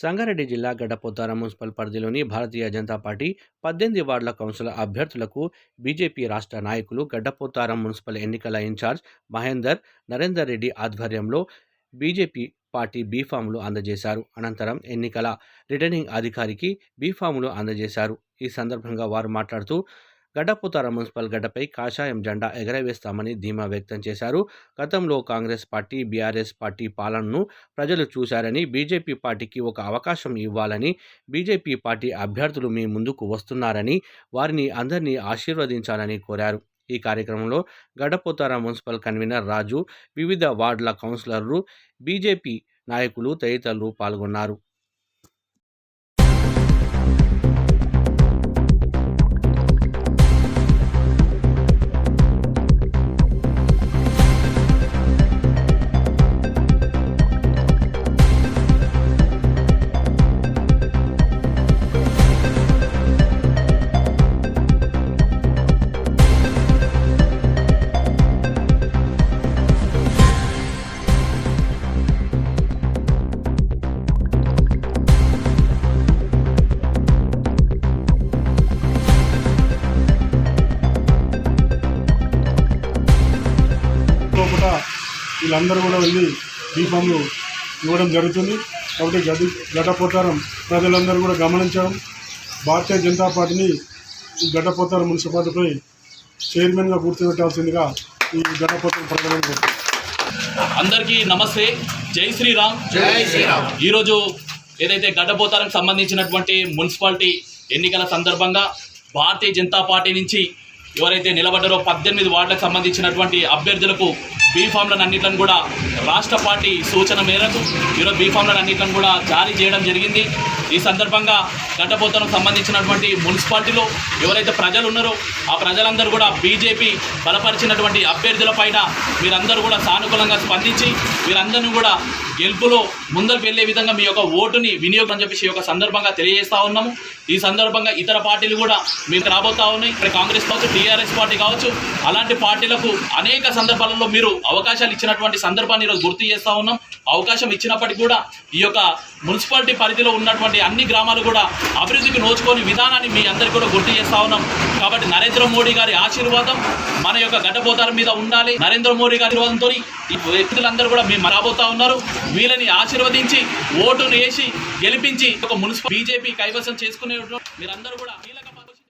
సంగారెడ్డి జిల్లా గడ్డపోతారం మున్సిపల్ పరిధిలోని భారతీయ జనతా పార్టీ 18 వార్డుల కౌన్సిల్ అభ్యర్థులకు బీజేపీ రాష్ట్ర నాయకులు గడ్డపోతారం మున్సిపల్ ఎన్నికల ఇన్ఛార్జ్ మహేందర్ నరేందర్ రెడ్డి ఆధ్వర్యంలో బీజేపీ పార్టీ బీఫామ్లు అందజేశారు. అనంతరం ఎన్నికల రిటర్నింగ్ అధికారికి బీఫామ్లు అందజేశారు. ఈ సందర్భంగా వారు మాట్లాడుతూ గడ్డపోతారం మున్సిపల్ గడ్డపై కాషాయం జెండా ఎగరవేస్తామని ధీమా వ్యక్తం చేశారు. గతంలో కాంగ్రెస్ పార్టీ, బీఆర్ఎస్ పార్టీ పాలనను ప్రజలు చూశారని, బీజేపీ పార్టీకి ఒక అవకాశం ఇవ్వాలని, బీజేపీ పార్టీ అభ్యర్థులు మీ ముందుకు వస్తున్నారని, వారిని అందరినీ ఆశీర్వదించాలని కోరారు. ఈ కార్యక్రమంలో గడ్డపోతారం మున్సిపల్ కన్వీనర్ రాజు, వివిధ వార్డుల కౌన్సిలర్లు, బీజేపీ నాయకులు తదితరులు పాల్గొన్నారు. వీళ్ళందరూ కూడా వెళ్ళి బీఫామ్లు ఇవ్వడం జరుగుతుంది. కాబట్టి గడ్డపోతారం ప్రజలందరూ కూడా గమనించడం, భారతీయ జనతా పార్టీని ఈ గడ్డపోతారం మున్సిపాలిటీపై చైర్మన్గా కూర్చోబెట్టాల్సిందిగా ఈ గడ్డపోతారం ప్రజలను అందరికీ నమస్తే. జై శ్రీరామ్. జై శ్రీరామ్. ఈరోజు ఏదైతే గడ్డపోతారం సంబంధించినటువంటి మున్సిపాలిటీ ఎన్నికల సందర్భంగా భారతీయ జనతా పార్టీ నుంచి ఎవరైతే నిలబడ్డారో 18 వార్డులకు సంబంధించినటువంటి అభ్యర్థులకు బీఫామ్లను అన్నింటిని కూడా రాష్ట్ర పార్టీ సూచన మేరకు ఈరోజు బీఫామ్లను అన్నింటిని కూడా జారీ చేయడం జరిగింది. ఈ సందర్భంగా గడ్డపోతారం సంబంధించినటువంటి మున్సిపాలిటీలో ఎవరైతే ప్రజలు ఉన్నారో ఆ ప్రజలందరూ కూడా బీజేపీ బలపరిచినటువంటి అభ్యర్థుల పైన మీరందరూ కూడా సానుకూలంగా స్పందించి వీరందరినీ కూడా గెలుపులో ముందరికి వెళ్లే విధంగా మీ యొక్క ఓటుని వినియోగం అని చెప్పేసి ఒక సందర్భంగా తెలియజేస్తూ ఉన్నాము. ఈ సందర్భంగా ఇతర పార్టీలు కూడా మీకు రాబోతా ఉన్నాయి. ఇక్కడ కాంగ్రెస్ కావచ్చు, టీఆర్ఎస్ పార్టీ కావచ్చు, అలాంటి పార్టీలకు అనేక సందర్భాలలో మీరు అవకాశాలు ఇచ్చినటువంటి సందర్భాన్ని ఈరోజు గుర్తు చేస్తూ ఉన్నాం. అవకాశం ఇచ్చినప్పటికీ కూడా ఈ యొక్క మున్సిపాలిటీ పరిధిలో ఉన్నటువంటి అన్ని గ్రామాలు కూడా అభివృద్ధికి నోచుకొని విధానాన్ని మీ అందరికీ కూడా గుర్తు చేస్తూ ఉన్నాం. కాబట్టి నరేంద్ర మోడీ గారి ఆశీర్వాదం మన యొక్క గడ్డపోతారం మీద ఉండాలి. నరేంద్ర మోడీ గారి ఆశీర్వాదంతో ఈ వ్యక్తులందరూ కూడా మేము రాబోతా ఉన్నారు. వీళ్ళని ఆశీర్వదించి ఓటును వేసి గెలిపించి ఒక మున్సిపల్ బీజేపీ కైవసం చేసుకునే మీరందరూ కూడా